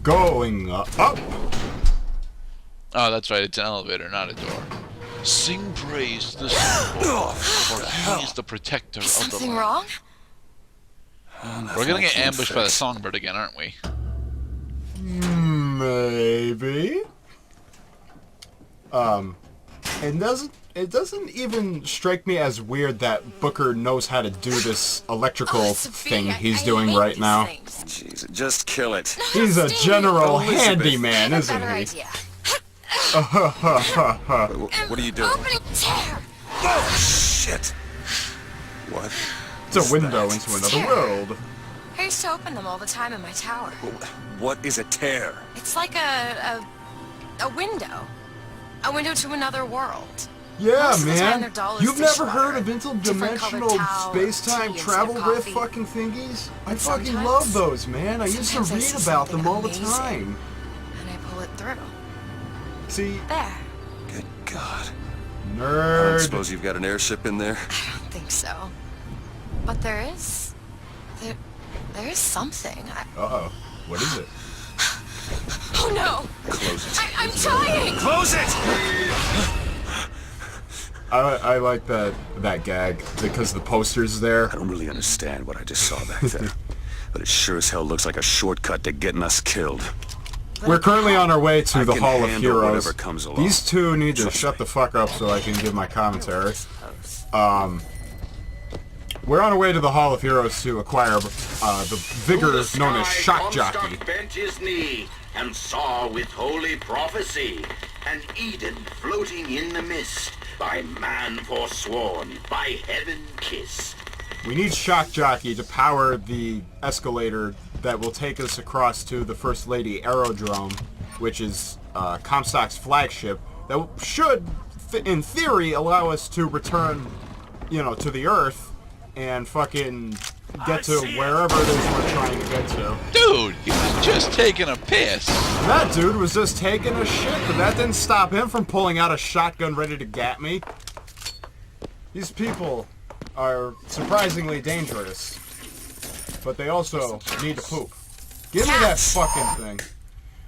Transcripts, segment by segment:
Going up. Oh, that's right. It's an elevator, not a door. Sing praise to the symbol, for he is the protector of the land. Something wrong? We're gonna get ambushed by the songbird again, aren't we? Maybe. It doesn't even strike me as weird that Booker knows how to do this electrical thing he's doing right now. Jeez, just kill it. He's a general handyman, isn't he? Idea. What are you doing? Opening tear. Oh, shit. What? It's a window into another world. I used to open them all the time in my tower. What is a tear? It's like a window. A window to another world. Yeah, Most of the time man. they're dull as You've never dishwater. heard of Different interdimensional colored towels, space-time tea travel instead of riff coffee. fucking thingies? I And fucking sometimes- love those, man. I used to sometimes I read see about them something all the amazing. time. And I pull it through. See, There. Good God. I don't nerd. suppose you've got an airship in there? I don't think so. But there is. There is something. Uh-oh. What is it? Oh no! Close it. I'm trying! Close it! I like that gag because the poster's there. I don't really understand what I just saw back there. But it sure as hell looks like a shortcut to getting us killed. We're currently on our way to I the can Hall of handle Heroes. whatever comes along. These two need to Trust shut me. the fuck up so I can give my commentary. We're on our way to the Hall of Heroes to acquire the vigor known as Shock Jockey. Comstock bent his knee and saw with holy prophecy an Eden floating in the mist, by man forsworn, by heaven kissed. We need Shock Jockey to power the escalator that will take us across to the First Lady Aerodrome, which is Comstock's flagship, that should, in theory, allow us to return, to the Earth and fucking get to wherever it is we're trying to get to. Dude, he was just taking a piss. That dude was just taking a shit, but that didn't stop him from pulling out a shotgun ready to gat me. These people are surprisingly dangerous, but they also need to poop. Give me that fucking thing.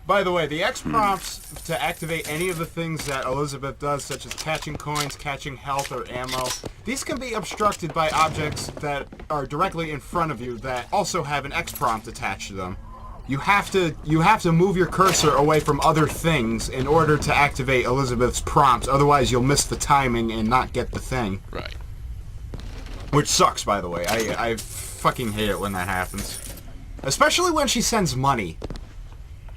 By the way, the X prompts to activate any of the things that Elizabeth does, such as catching coins, catching health, or ammo, these can be obstructed by objects that are directly in front of you that also have an X prompt attached to them. You have to move your cursor away from other things in order to activate Elizabeth's prompts, otherwise you'll miss the timing and not get the thing. Right. Which sucks, by the way. I fucking hate it when that happens. Especially when she sends money.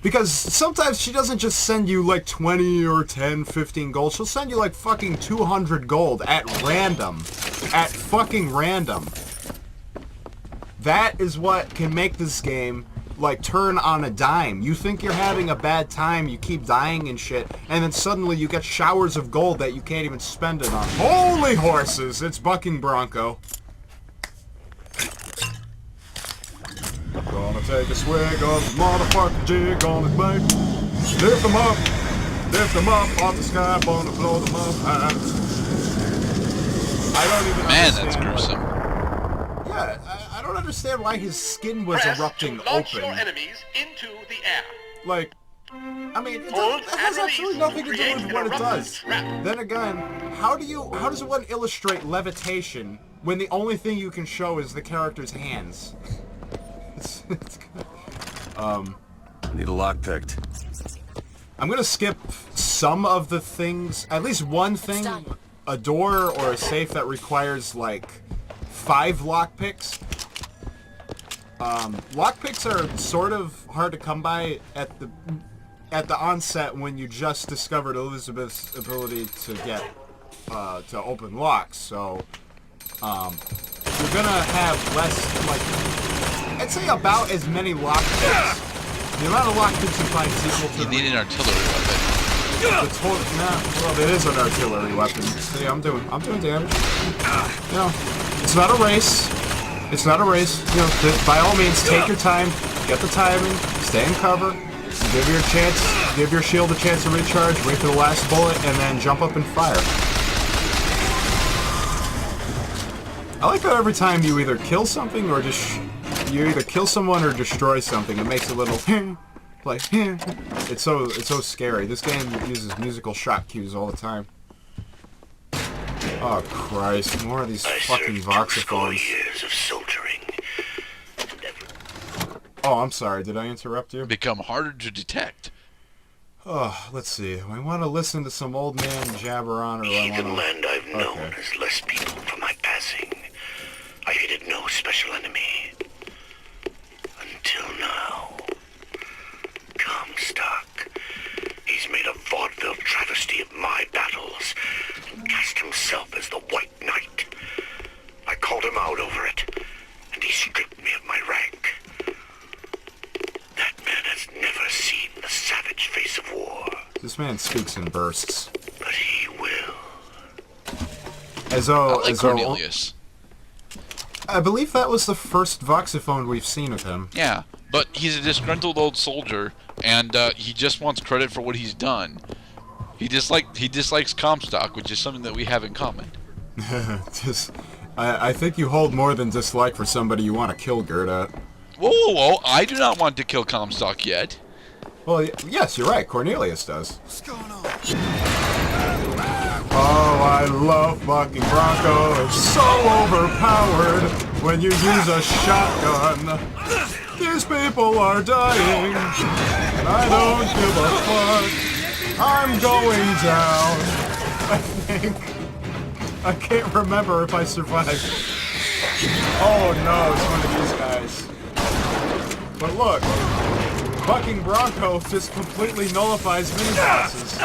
Because sometimes she doesn't just send you like 20 or 10, 15 gold. She'll send you like fucking 200 gold at random. At fucking random. That is what can make this game like turn on a dime. You think you're having a bad time, you keep dying and shit, and then suddenly you get showers of gold that you can't even spend it on. Holy horses! It's bucking bronco. Gonna take a swig of the motherfucking jig on his back. Lift them up off the sky, gonna blow them up high. I don't even Man, understand. that's gruesome. Yeah, I don't understand why his skin was Press erupting to launch open. your enemies into the air. Like, I mean, Hold that has and absolutely release nothing to to do create with an what it eruptive does. trap. Then again, how does one illustrate levitation when the only thing you can show is the character's hands? It's I need a lock picked. I'm gonna skip some of the things, at least one thing, a door or a safe that requires like 5 lockpicks. Lockpicks are sort of hard to come by at the onset when you just discovered Elizabeth's ability to get to open locks. So you're gonna have less, like, I'd say about as many lockpicks. The amount of lockpicks you find is equal to You need an artillery weapon. the total. Well, it is an artillery weapon. See, I'm doing damage. It's not a race. It's not a race. By all means, take your time, get the timing, stay in cover, give your shield a chance to recharge, wait for the last bullet, and then jump up and fire. I like how every time you either kill something or you either kill someone or destroy something, it makes a little Like, it's so scary. This game uses musical shock cues all the time. Oh Christ! More of these fucking voxophones. Years of soldiering. Oh, I'm sorry. Did I interrupt you? Become harder to detect. Oh, let's see. I want to listen to some old man jabber on, or I want Even to... land I've known has less people for my passing. I hated no special enemy. Until now. Comstock. He's made a vaudeville travesty of my battles. Cast himself as the White Knight. I called him out over it, and he stripped me of my rank. That man has never seen the savage face of war. This man speaks in bursts. But he will. As though... Like Cornelius. I believe that was the first voxophone we've seen of him. Yeah, but he's a disgruntled old soldier, and he just wants credit for what he's done. He dislikes Comstock, which is something that we have in common. I think you hold more than dislike for somebody you want to kill, Gerdat. Whoa, whoa, whoa! I do not want to kill Comstock yet. Well, yes, you're right. Cornelius does. What's going on? Oh, I love fucking Bronco. It's so overpowered when you use a shotgun. These people are dying, and I don't give a fuck. I'm going down. I think. I can't remember if I survived. Oh no, it's one of these guys. But look, fucking Bronco just completely nullifies mini-bosses.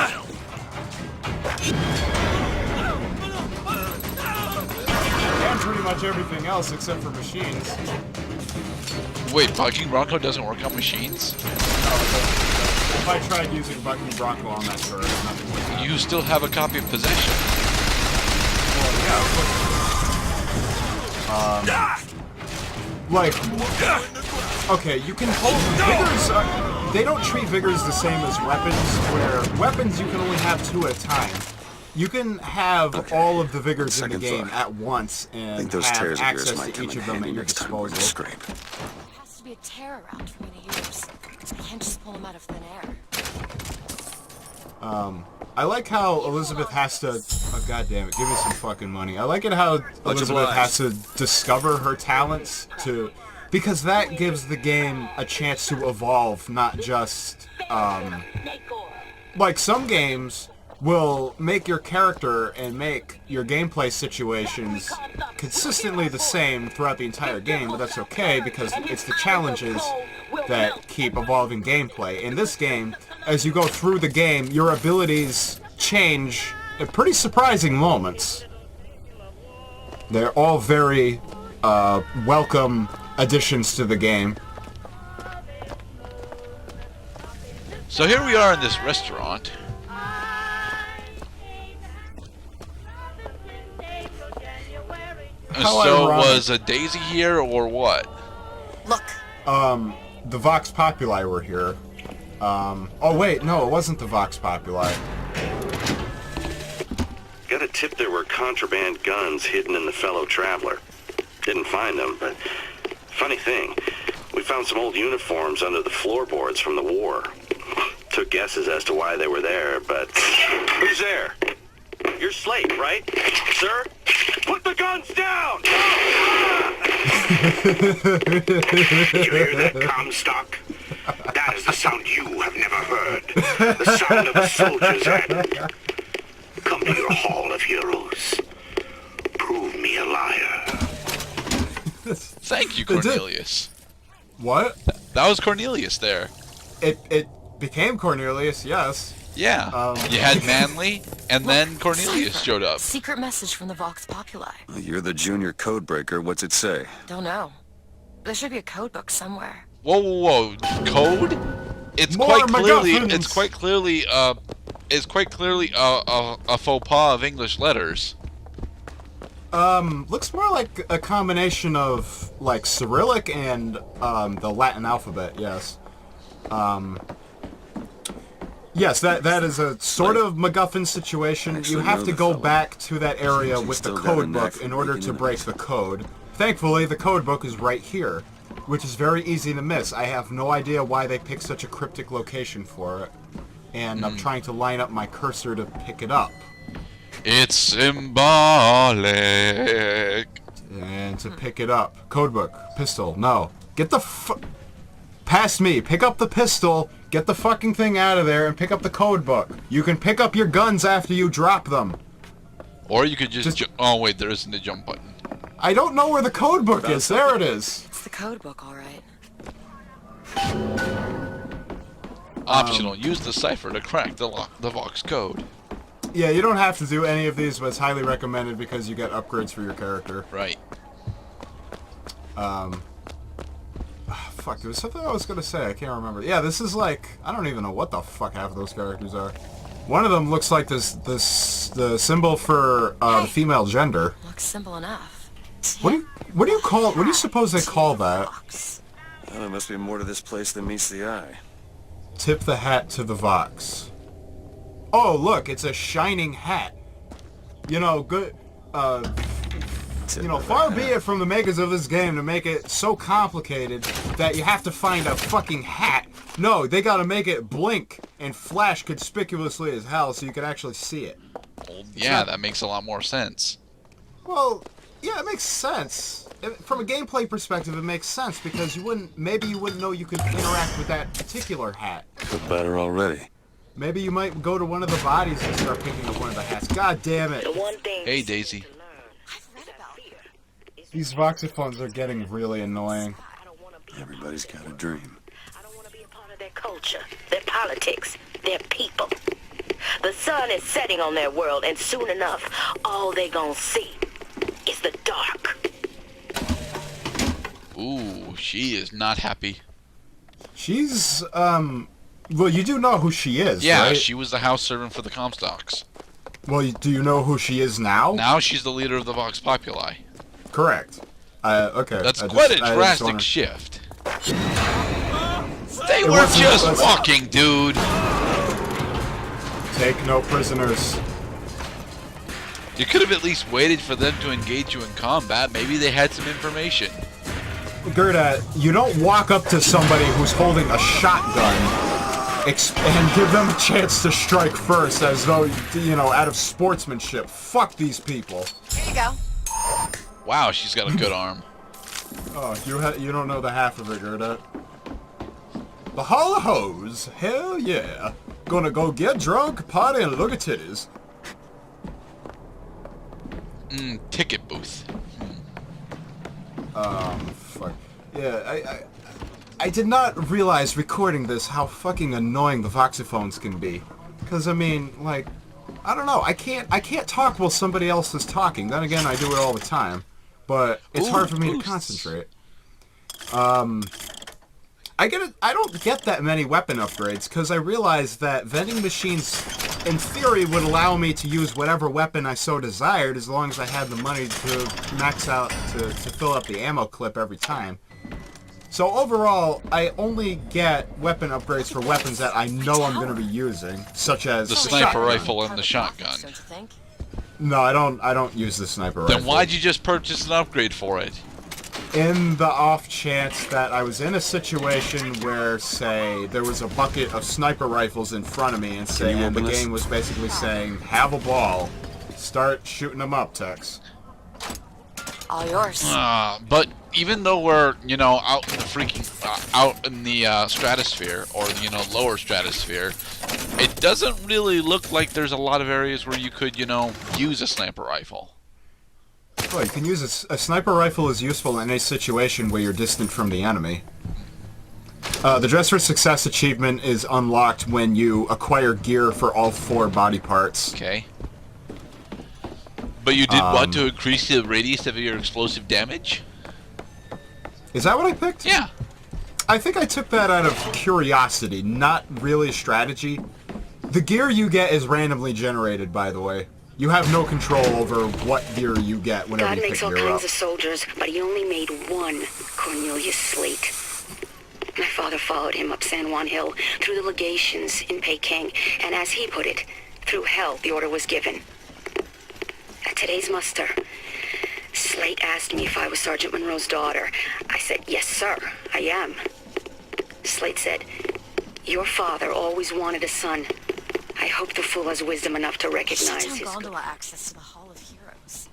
And pretty much everything else except for machines. Wait, fucking Bronco doesn't work on machines? If I tried using fucking Bronco on that turret, nothing would happen. You still have a copy of Possession. Well, yeah, like, okay, you can hold vigors. They don't treat vigors the same as weapons, where weapons you can only have 2 at a time. You can have all of the vigors in the game at once and have access to each of them at your disposal. There has to be a tear around for me to use. I can't just pull them out of thin air. I like how Elizabeth has to... Oh, God damn it, give me some fucking money. I like it how Elizabeth has to discover her talents to... Because that gives the game a chance to evolve, not just... like, some games will make your character and make your gameplay situations consistently the same throughout the entire game, but that's okay because it's the challenges that keep evolving gameplay. In this game, as you go through the game, your abilities change at pretty surprising moments. They're all very welcome additions to the game. So here we are in this restaurant. So was a Daisy here or what? Look. The Vox Populi were here. Oh wait, no, it wasn't the Vox Populi. Got a tip there were contraband guns hidden in the fellow traveler. Didn't find them, but funny thing, we found some old uniforms under the floorboards from the war. Took guesses as to why they were there, but... Who's there? You're Slate, right? Sir? Put the guns down! You hear that, Comstock? That is the sound you have never heard. The sound of a soldier's hand. Come to your hall of heroes. Prove me a liar. Thank you, Cornelius. What? That was Cornelius there. It became Cornelius, yes. Yeah. You had Manly, and then Cornelius showed up. Secret message from the Vox Populi. You're the junior codebreaker. What's it say? Don't know. There should be a code book somewhere. Whoa, whoa, whoa! Code? It's More quite clearly. MacGuffins. It's quite clearly. It's quite clearly a faux pas of English letters. Looks more like a combination of like Cyrillic and the Latin alphabet. Yes. Yes, that is a sort of MacGuffin situation. Actually, You have know to the go fellow. back to that area He's with the still got a code knack book for in order breaking to in break eyes. the code. Thankfully, the code book is right here. which is very easy to miss. I have no idea why they picked such a cryptic location for it, and I'm trying to line up my cursor to pick it up. It's symbolic. And to pick it up. Codebook. Pistol. No. Get the past me. Pick up the pistol. Get the fucking thing out of there and pick up the codebook. You can pick up your guns after you drop them. Or you could just oh wait, there isn't a jump button. I don't know where the codebook is. There it is. It's the code book, all right. Optional. Use the cipher to crack the Vox code. Yeah, you don't have to do any of these, but it's highly recommended because you get upgrades for your character. Right. Fuck, there was something I was gonna say. I can't remember. Yeah, this is like, I don't even know what the fuck half of those characters are. One of them looks like the symbol for the female gender. Looks simple enough. What do you suppose they call that? Well, there must be more to this place than meets the eye. Tip the hat to the Vox. Oh, look, it's a shining hat. You know, good. Far be it from the makers of this game to make it so complicated that you have to find a fucking hat. No, they gotta make it blink and flash conspicuously as hell so you can actually see it. Well, yeah, that makes a lot more sense. Well, yeah, it makes sense. From a gameplay perspective, it makes sense because maybe you wouldn't know you could interact with that particular hat. Feel better already. Maybe you might go to one of the bodies and start picking up one of the hats. God damn it. Hey, Daisy. I've read about it. These voxophones are getting really annoying. Everybody's got a dream. I don't want to be a part of their culture, their politics, their people. The sun is setting on their world, and soon enough, all they gonna see is the dark. Ooh, she is not happy. She's, well, you do know who she is, Yeah, right? she was the house servant for the Comstocks. Well, do you know who she is now? Now she's the leader of the Vox Populi. Correct. Okay. That's quite a drastic shift. They were just walking, dude. Take no prisoners. You could have at least waited for them to engage you in combat. Maybe they had some information. Gerdat, you don't walk up to somebody who's holding a shotgun and give them a chance to strike first as though, out of sportsmanship. Fuck these people. Here you go. Wow, she's got a good arm. Oh, you don't know the half of it, Gerdat. The Hall of Hose? Hell yeah. Gonna go get drunk, party, and look at titties. Ticket booth. Fuck. Yeah, I did not realize recording this how fucking annoying the voxophones can be. Cause I mean, like, I don't know, I can't talk while somebody else is talking. Then again, I do it all the time. But it's hard for me to concentrate. I don't get that many weapon upgrades, because I realize that vending machines, in theory, would allow me to use whatever weapon I so desired, as long as I had the money to max out, to fill up the ammo clip every time. So overall, I only get weapon upgrades for weapons that I know I'm going to be using, such as the sniper rifle and the shotgun. No, I don't use the sniper rifle. Then why'd you just purchase an upgrade for it? In the off chance that I was in a situation where, say, there was a bucket of sniper rifles in front of me and the game was basically saying, have a ball, start shooting them up, Tex. All yours. But even though we're, out in the out in the stratosphere, or lower stratosphere, it doesn't really look like there's a lot of areas where you could, use a sniper rifle. Well, you can use a sniper rifle is useful in a situation where you're distant from the enemy. The Dress for Success achievement is unlocked when you acquire gear for all 4 body parts. Okay. But you did want to increase the radius of your explosive damage? Is that what I picked? Yeah. I think I took that out of curiosity, not really strategy. The gear you get is randomly generated, by the way. You have no control over what gear you get whenever God you makes pick all gear kinds up. of soldiers, but he only made one Cornelius Slate. My father followed him up San Juan Hill through the legations in Peking, and as he put it, through hell the order was given. At today's muster, Slate asked me if I was Sergeant Monroe's daughter. I said, yes, sir, I am. Slate said, your father always wanted a son. I hope the fool has wisdom enough to recognize his... gondola access to the Hall of Heroes.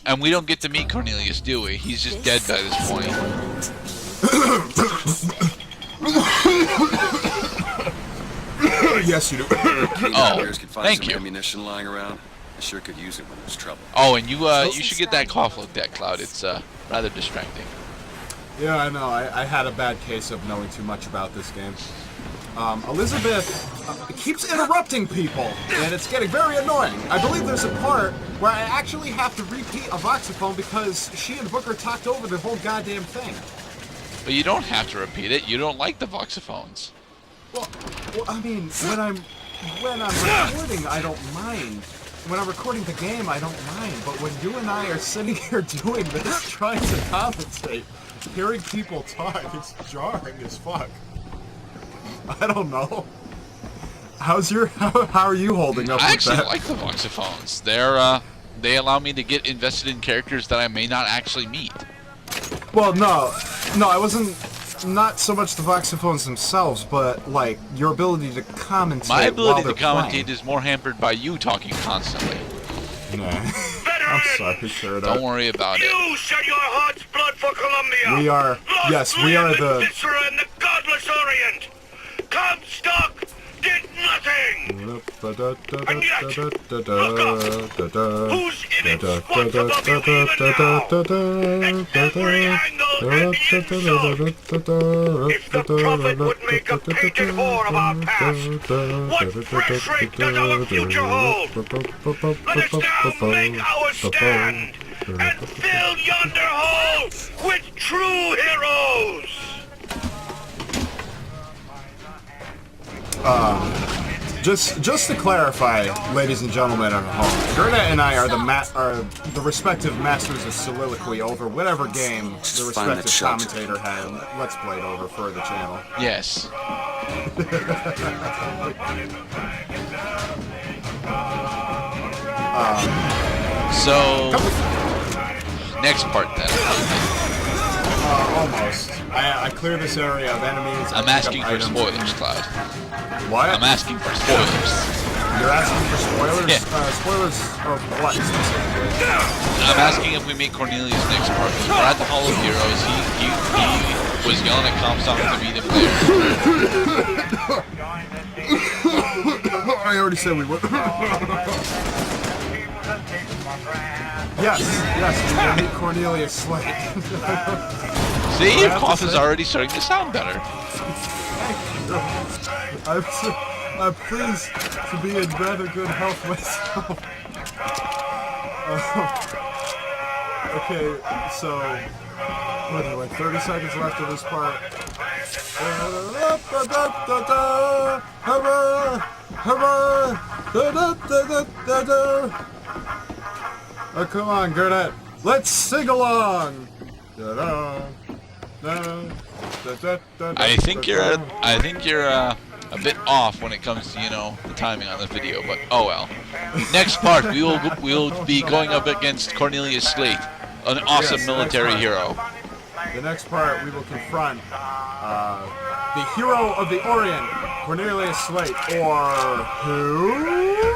And we don't get to meet Cornelius, do we? He's just dead by this point. Yes, you do. Oh, thank you. Ammunition lying around. I sure could use it when there's trouble. Oh, and you should get that cough looked at, Cloud. It's rather distracting. Yeah, I know. I had a bad case of knowing too much about this game. Elizabeth keeps interrupting people, and it's getting very annoying. I believe there's a part where I actually have to repeat a voxophone because she and Booker talked over the whole goddamn thing. But you don't have to repeat it. You don't like the voxophones. Well, I mean, when I'm recording, I don't mind. When I'm recording the game, I don't mind. But when you and I are sitting here doing this, trying to commentate, hearing people talk, it's jarring as fuck. I don't know. How are you holding up with that? I actually like the voxophones. They allow me to get invested in characters that I may not actually meet. Well, no, I wasn't. Not so much the voxophones themselves, but like your ability to commentate. My ability to while commentate playing. is more hampered by you talking constantly. Nah. I'm sorry, sir. Don't worry about it. You shed your heart's blood for Columbia. We are. Yes, we are the. Viscera and the godless Orient. Comstock did nothing. And yet, look up. Who's inexplicable above you even now? At every angle and insult. If the prophet would make a painted whore of our past, what fresh rape does our future hold? Let us now make our stand and fill yonder hole with true heroes. Just to clarify, ladies and gentlemen at home, Gerda and I are the respective masters of soliloquy over whatever game the respective commentator had let's play it over for the channel. Yes. So, next part then. Almost. I clear this area of enemies. I'm asking for spoilers, Cloud. What? I'm asking for spoilers. You're asking for spoilers? Yeah. Spoilers of what specifically? I'm asking if we meet Cornelius next part. We're at the Hall of Heroes. He was yelling at Comstock to meet him there. I already said we would. Yes, we will meet Cornelius Slate. See, your cough is already starting to sound better. I'm pleased to be in rather good health myself. Okay, so what is it, like 30 seconds left of this part? Oh, come on, Gerdat. Let's sing along. I think you're a bit off when it comes to, you know, the timing on the video, but oh well. Next part, we will be going up against Cornelius Slate, an awesome military hero. The next part, we will confront the hero of the Orient, Cornelius Slate, or who?